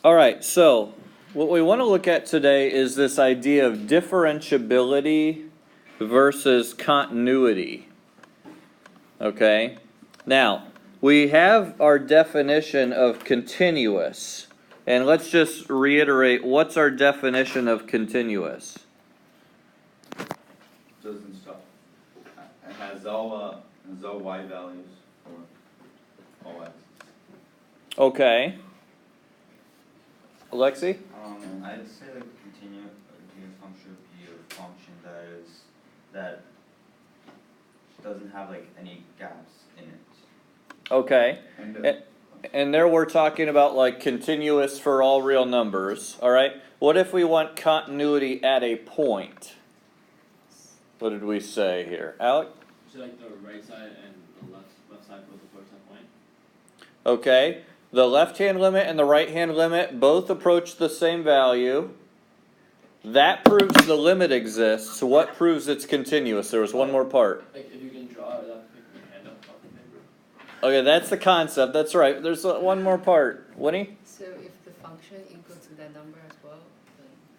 All right, so what we want to look at today is this idea of differentiability versus continuity. Okay? Now, we have our definition of continuous. And let's just reiterate, what's our definition of continuous? Doesn't stop. It has all y values for all x. Okay. Alexi? I'd say the continuous function would be a function that doesn't have like any gaps in it. Okay. And there we're talking about like continuous for all real numbers, all right? What if we want continuity at a point? What did we say here? Alec? So like the right side and the left side both approach that point? Okay. The left-hand limit and the right-hand limit both approach the same value. That proves the limit exists. So what proves it's continuous? There was one more part. Like if you can draw it up, pick your hand up off the paper. Okay, that's the concept. That's right. There's one more part. Winnie? So if the function equals to that number as well,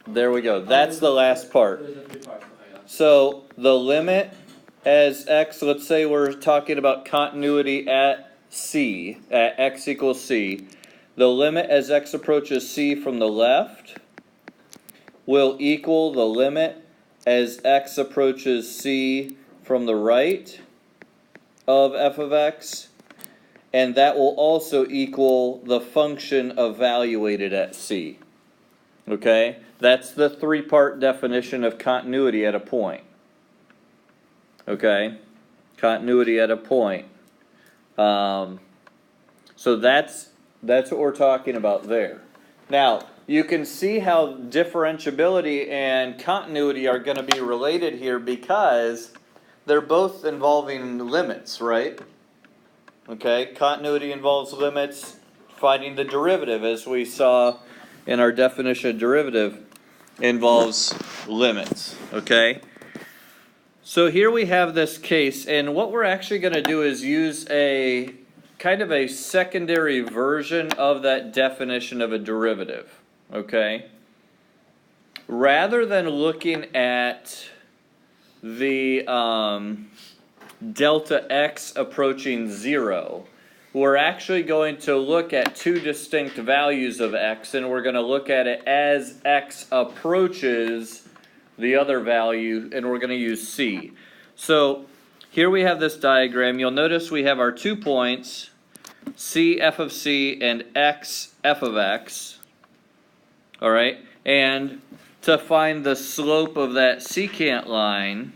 then... There we go. That's the last part. There's the three parts. Okay, So the limit as x, let's say we're talking about continuity at c, at x equals c. The limit as x approaches c from the left will equal the limit as x approaches c from the right of f of x, and that will also equal the function evaluated at c. Okay? That's the three-part definition of continuity at a point. Okay? Continuity at a point. So that's what we're talking about there. Now, you can see how differentiability and continuity are going to be related here because they're both involving limits, right? Okay? Continuity involves limits. Finding the derivative, as we saw in our definition of derivative, involves limits, okay? So here we have this case, and what we're actually going to do is use a kind of a secondary version of that definition of a derivative, okay? Rather than looking at the delta x approaching 0, we're actually going to look at two distinct values of x, and we're going to look at it as x approaches the other value, and we're going to use c. So here we have this diagram. You'll notice we have our 2 points, c f of c and x f of x. All right, and to find the slope of that secant line,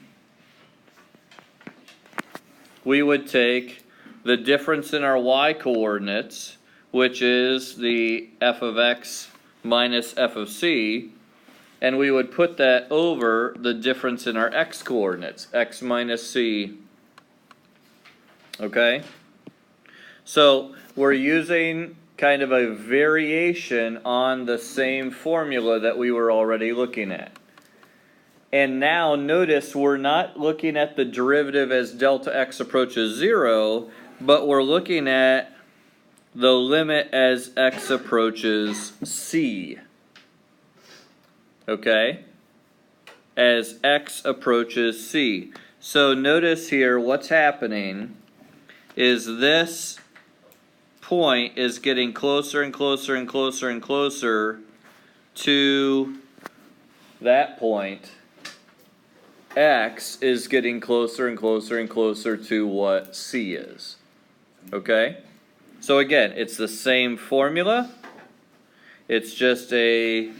we would take the difference in our y coordinates, which is the f of x minus f of c, and we would put that over the difference in our x coordinates, x minus c. Okay? So we're using kind of a variation on the same formula that we were already looking at. And now notice we're not looking at the derivative as delta x approaches 0, but we're looking at the limit as x approaches c. Okay? As x approaches c. So notice here what's happening is this point is getting closer and closer and closer and closer to that point. X is getting closer and closer and closer to what c is. Okay? So again, it's the same formula. It's just a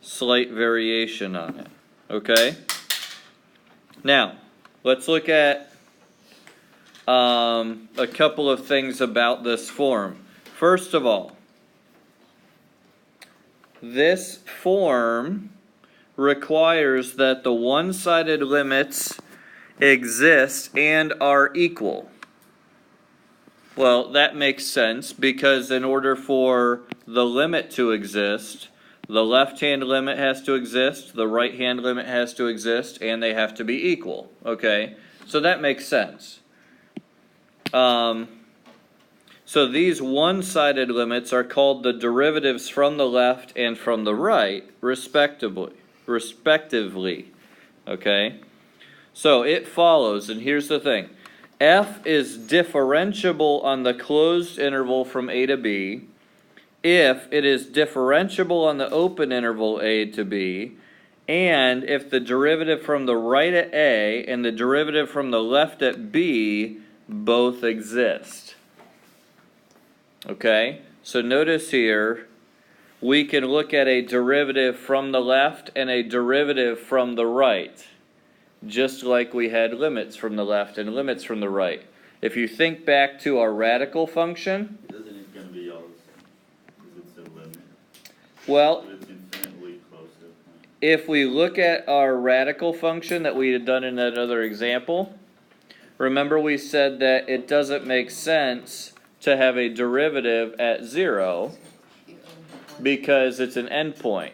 slight variation on it. Okay? Now, let's look at a couple of things about this form. First of all, this form requires that the one-sided limits exist and are equal. Well, that makes sense because in order for the limit to exist, the left-hand limit has to exist, the right-hand limit has to exist, and they have to be equal. Okay? So that makes sense. So these one-sided limits are called the derivatives from the left and from the right, respectively. Okay? So it follows, and here's the thing. F is differentiable on the closed interval from a to b if it is differentiable on the open interval a to b, and if the derivative from the right at a and the derivative from the left at b both exist. Okay, so notice here, we can look at a derivative from the left and a derivative from the right, just like we had limits from the left and limits from the right. If you think back to our radical function, Isn't it gonna be all the same? Because it's a limit. well, But it's infinitely close to the point. if we look at our radical function that we had done in that other example, remember we said that it doesn't make sense to have a derivative at 0 because it's an endpoint,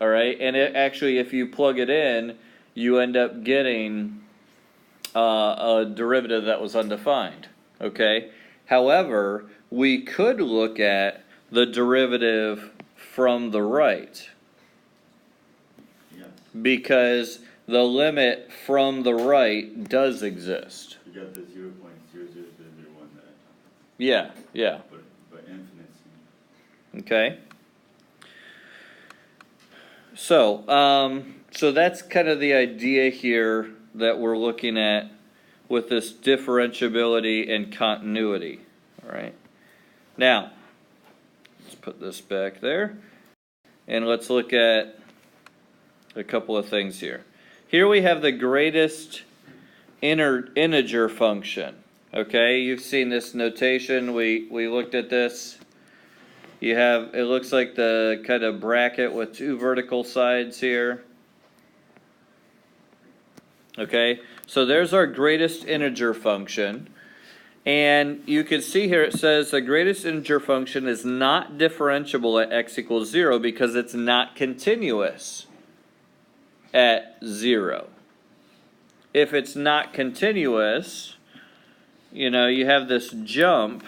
all right? And it actually, if you plug it in, you end up getting a derivative that was undefined, okay? However, we could look at the derivative from the right Yes, because the limit from the right does exist. you got the 0.00001 that I talked Yeah, yeah, about, but infinite's. okay. So that's kind of the idea here that we're looking at with this differentiability and continuity, all right? Now, let's put this back there, and let's look at a couple of things here. Here we have the greatest integer function, okay? You've seen this notation, we looked at this. You have, it looks like the kind of bracket with two vertical sides here. Okay, so there's our greatest integer function. And you can see here it says the greatest integer function is not differentiable at x equals 0 because it's not continuous at 0. If it's not continuous, you know, you have this jump,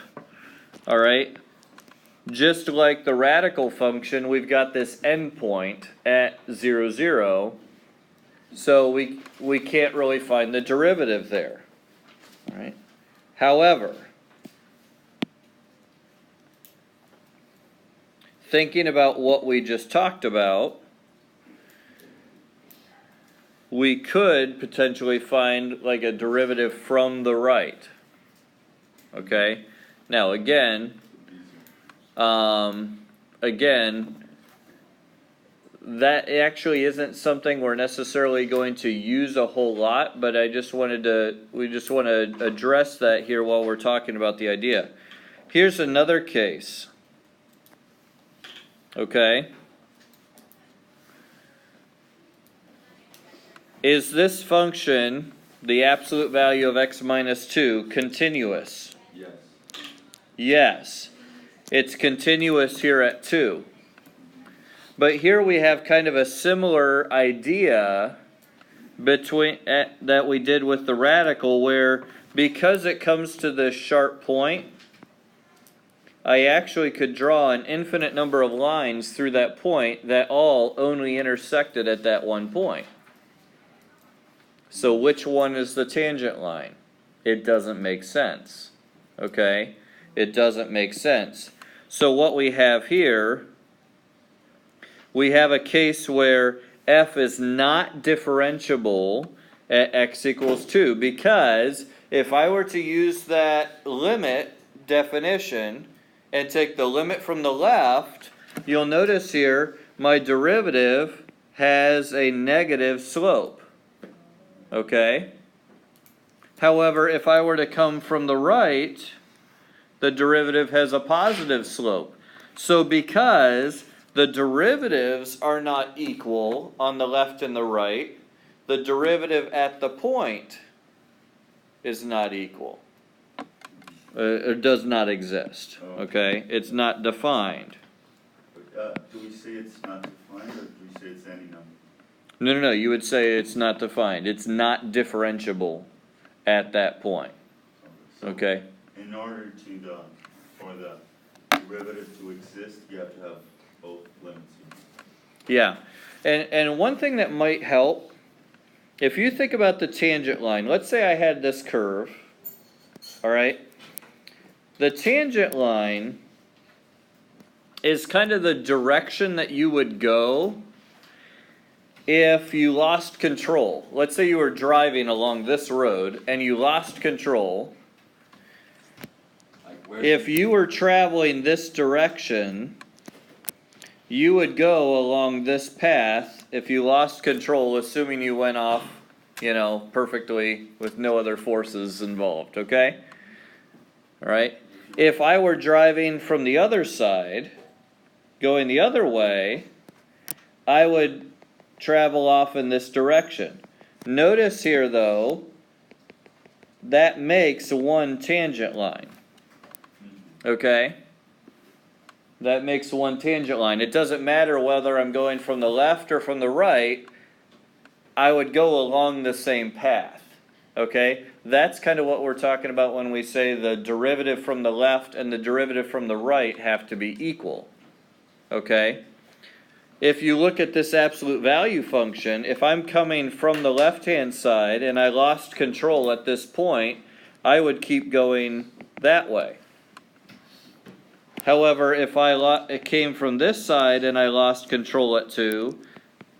all right? Just like the radical function, we've got this endpoint at 0, 0. So we can't really find the derivative there. All right. However, thinking about what we just talked about, we could potentially find like a derivative from the right. Okay? Now again, that actually isn't something we're necessarily going to use a whole lot, but we just want to address that here while we're talking about the idea. Here's another case. Okay? Is this function, the absolute value of x minus 2, continuous? Yes. Yes. It's continuous here at 2. But here we have kind of a similar idea between that we did with the radical, where because it comes to this sharp point, I actually could draw an infinite number of lines through that point that all only intersected at that one point. So which one is the tangent line? It doesn't make sense. Okay? It doesn't make sense. So what we have here, we have a case where f is not differentiable at x equals 2, because if I were to use that limit definition and take the limit from the left, you'll notice here my derivative has a negative slope. Okay? However, if I were to come from the right, the derivative has a positive slope. So because the derivatives are not equal on the left and the right, the derivative at the point is not equal. It does not exist. Okay? It's not defined. Do we say it's not defined, or do we say it's any number? No. You would say it's not defined. It's not differentiable at that point. So Okay? in order to For the derivative to exist, you have to have both limits. Yeah, and one thing that might help, if you think about the tangent line, let's say I had this curve, all right? The tangent line is kind of the direction that you would go if you lost control. Let's say you were driving along this road and you lost control. Like where? If you were traveling this direction, you would go along this path if you lost control, assuming you went off, perfectly with no other forces involved, okay? All right? If I were driving from the other side, going the other way, I would travel off in this direction. Notice here, though, that makes one tangent line, okay? That makes one tangent line. It doesn't matter whether I'm going from the left or from the right, I would go along the same path. Okay? That's kind of what we're talking about when we say the derivative from the left and the derivative from the right have to be equal. Okay? If you look at this absolute value function, if I'm coming from the left-hand side and I lost control at this point, I would keep going that way. However, if it came from this side and I lost control at 2,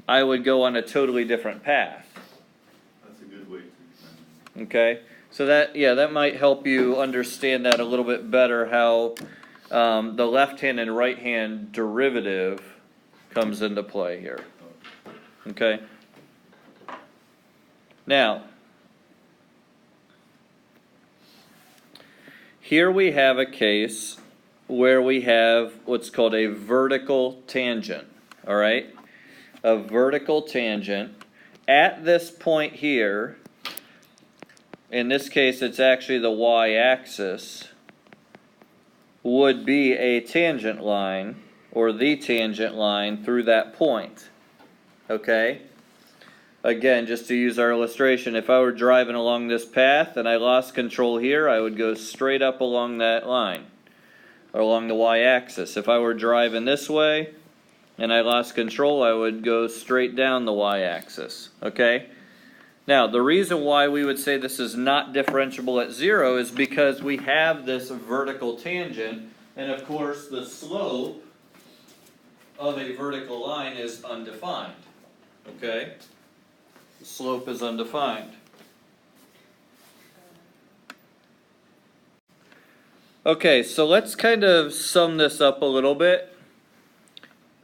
I would go on a totally different path. That's a good way to explain Okay? So that might help you understand that a little bit better, how the left-hand and right-hand derivative comes into play here. Okay? Now, here we have a case where we have what's called a vertical tangent, all right? A vertical tangent. At this point here, in this case it's actually the y-axis, would be a tangent line, or the tangent line through that point, okay? Again, just to use our illustration, if I were driving along this path and I lost control here, I would go straight up along that line, or along the y-axis. If I were driving this way and I lost control, I would go straight down the y-axis, okay? Now, the reason why we would say this is not differentiable at 0 is because we have this vertical tangent, and of course the slope of a vertical line is undefined, okay? The slope is undefined. Okay, so let's kind of sum this up a little bit,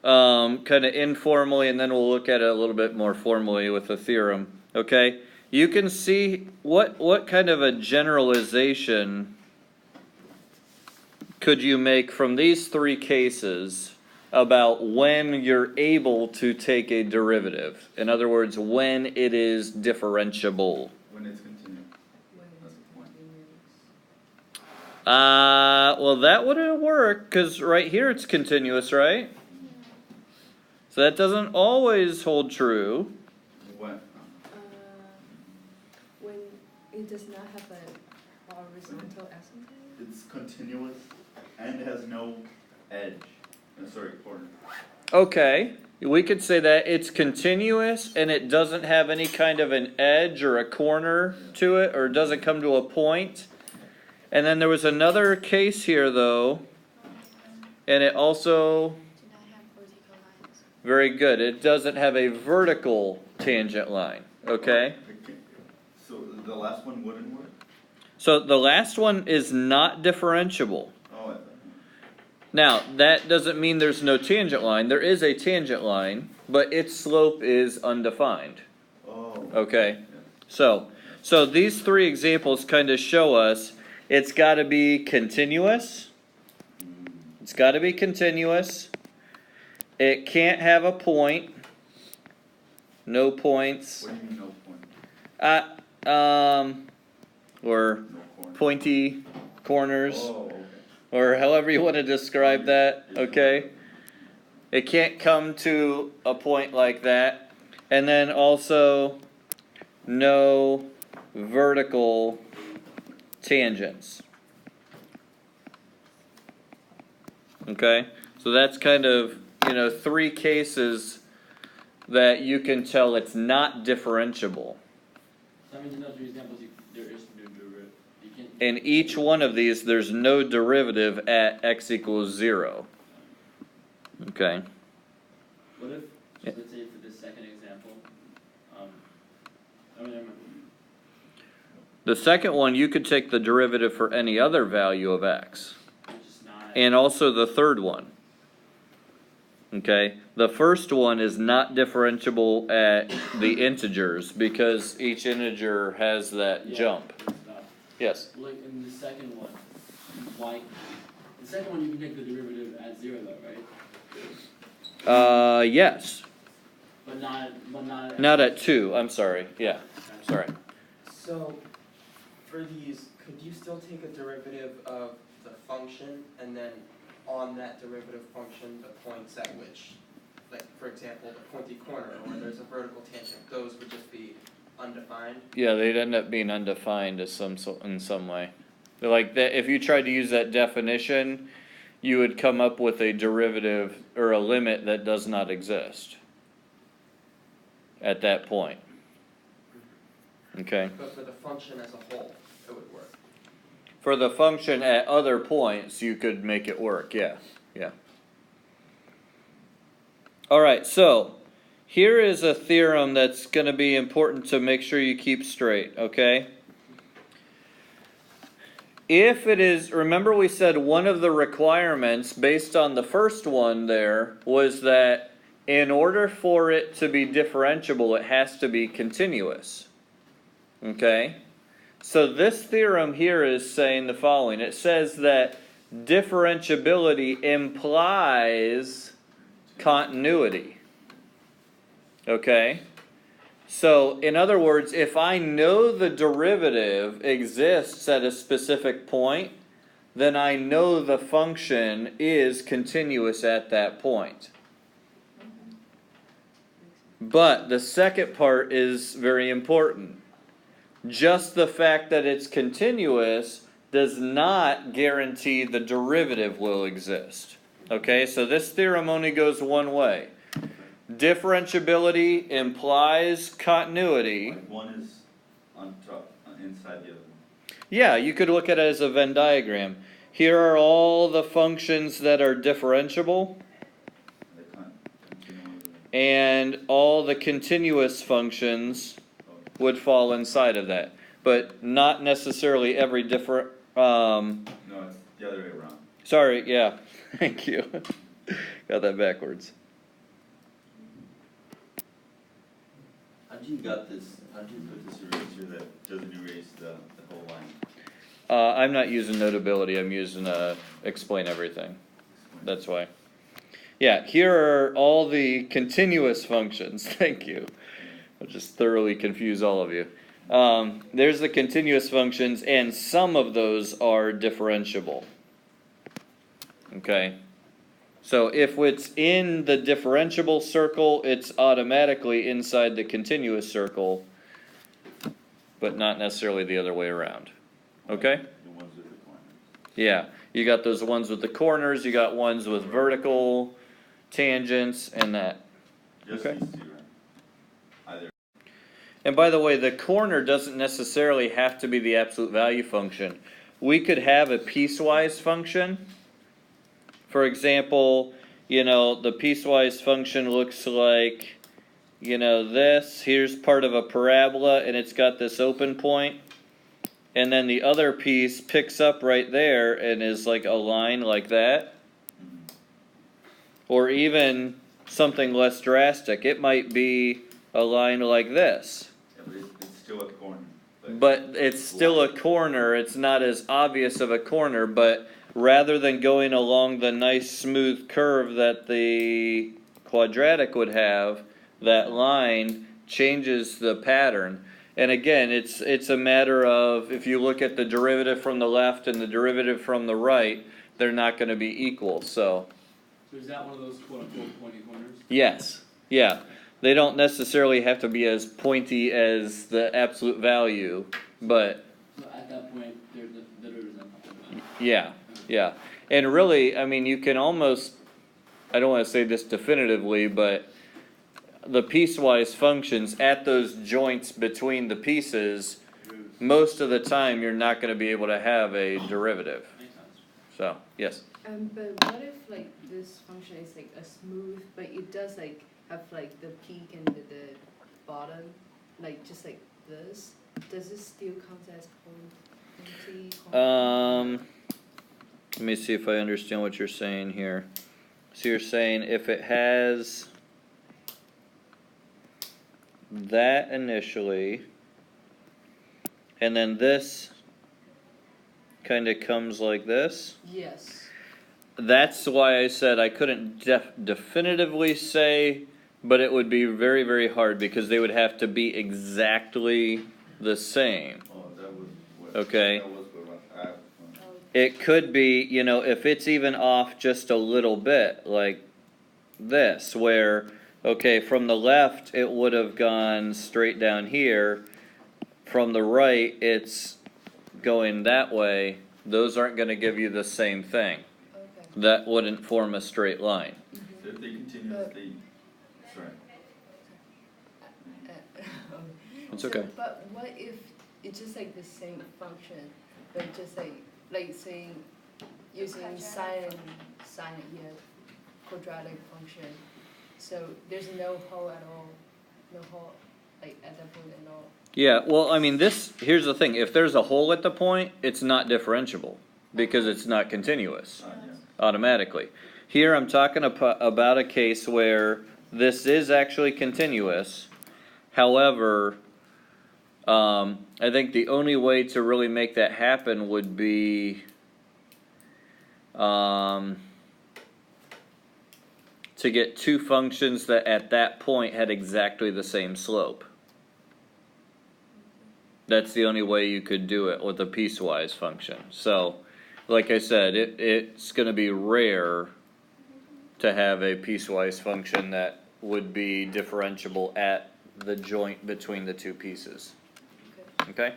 kind of informally, and then we'll look at it a little bit more formally with a theorem. Okay, you can see what kind of a generalization could you make from these three cases about when you're able to take a derivative. In other words, when it is differentiable. When it's continuous. That's the point. Well, that wouldn't work, because right here it's continuous, right? So that doesn't always hold true. When? When it does not have a horizontal asymptote? It's continuous and has no edge. Corner. Okay, we could say that it's continuous and it doesn't have any kind of an edge or a corner to it, or it doesn't come to a point. And then there was another case here, though, and it also, Do not have vertical lines. very good, it doesn't have a vertical tangent line, okay? So the last one wouldn't work? So the last one is not differentiable. Oh, Now, that doesn't mean there's no tangent line. There is a tangent line, but its slope is undefined. oh. Okay? Yeah. So these three examples kind of show us it's got to be continuous. It's got to be continuous. It can't have a point. No points. What do you mean no point? Or No corner. pointy corners. Oh, okay. Or however you want to describe that, okay? It can't come to a point like that. And then also, no vertical tangents. Okay, so that's kind of, you know, 3 cases that you can tell it's not differentiable. So I mean, in those 3 examples, there is no derivative. You can't. In each one of these, there's no derivative at x equals 0. Okay. What if, just let's say for this second example, I mean, never mind. The second one, you could take the derivative for any other value of x. It's just not. And also the third one. Okay, the first one is not differentiable at the integers because each integer has that Yeah, jump. it's not. Yes. Like in the second one, why? The second one you can take the derivative at 0 though, right? Yes. But not. Not at 2. I'm sorry. Yeah. Sorry. So, for these, could you still take a derivative of the function and then on that derivative function, the points at which, like, for example, the pointy corner or there's a vertical tangent, those would just be undefined? Yeah, they'd end up being undefined in some way. Like that, if you tried to use that definition, you would come up with a derivative or a limit that does not exist at that point. Okay. But for the function as a whole, it would work. For the function at other points, you could make it work, yeah, yeah. Alright, so, here is a theorem that's going to be important to make sure you keep straight, okay? If it is, remember we said one of the requirements, based on the first one there, was that in order for it to be differentiable, it has to be continuous, okay? So this theorem here is saying the following. It says that differentiability implies continuity. Okay? So, in other words, if I know the derivative exists at a specific point, then I know the function is continuous at that point. But the second part is very important. Just the fact that it's continuous does not guarantee the derivative will exist. Okay, so this theorem only goes one way. Differentiability implies continuity. Like one is on top, inside the other one. Yeah, you could look at it as a Venn diagram. Here are all the functions that are differentiable, They can't continue with it. and all the continuous functions would fall inside of that, but not necessarily every different. No, it's the other way around. Sorry, yeah, thank you. Got that backwards. How'd you put this eraser that doesn't erase the whole line? I'm not using Notability. I'm using Explain Everything. That's why. Yeah, here are all the continuous functions. Thank you. I'll just thoroughly confuse all of you. There's the continuous functions, and some of those are differentiable. Okay? So if it's in the differentiable circle, it's automatically inside the continuous circle, but not necessarily the other way around. Okay? The ones with the corners. Yeah, you got those ones with the corners, you got ones with vertical tangents, and that. Just Okay. these two, right? Either. And by the way, the corner doesn't necessarily have to be the absolute value function. We could have a piecewise function. For example, you know, the piecewise function looks like, you know, this. Here's part of a parabola, and it's got this open point. And then the other piece picks up right there and is like a line like that. Or even something less drastic. It might be a line like this. Yeah, but it's still a corner. But it's still a corner. It's not as obvious of a corner, but rather than going along the nice smooth curve that the quadratic would have, that line changes the pattern. And again, it's a matter of, if you look at the derivative from the left and the derivative from the right, they're not going to be equal. So is that one of those quote unquote pointy corners? yes, yeah. They don't necessarily have to be as pointy as the absolute value, but So at that point, there is a yeah, yeah. And really, I mean, you can almost, I don't wanna say this definitively, but the piecewise functions at those joints between the pieces, most of the time, you're not gonna be able to have a derivative. Makes sense. So, yes, But what if like this function is like a smooth, but it does like have like the peak and the bottom, like just like this? Does it still count as point? let me see if I understand what you're saying here. So you're saying if it has that initially, and then this kinda comes like this? Yes. That's why I said I couldn't definitively say, but it would be very, very hard because they would have to be exactly the same. Oh, that was what. Okay. That was what I. It could be, you know, if it's even off just a little bit, like this, where, okay, from the left it would have gone straight down here, from the right it's going that way, those aren't going to give you the same thing. Okay. That wouldn't form a straight line. So if they continuously, sorry. It's okay. But what if it's just like the same function, but just like saying using quadratic function. So there's no hole at all, no hole like at that point at all. Yeah, well, I mean, here's the thing, if there's a hole at the point, it's not differentiable, because it's not continuous Yeah. automatically. Here I'm talking about a case where this is actually continuous, however, I think the only way to really make that happen would be to get two functions that at that point had exactly the same slope. That's the only way you could do it with a piecewise function. So, like I said, it's going to be rare to have a piecewise function that would be differentiable at the joint between the two pieces. Okay. Okay?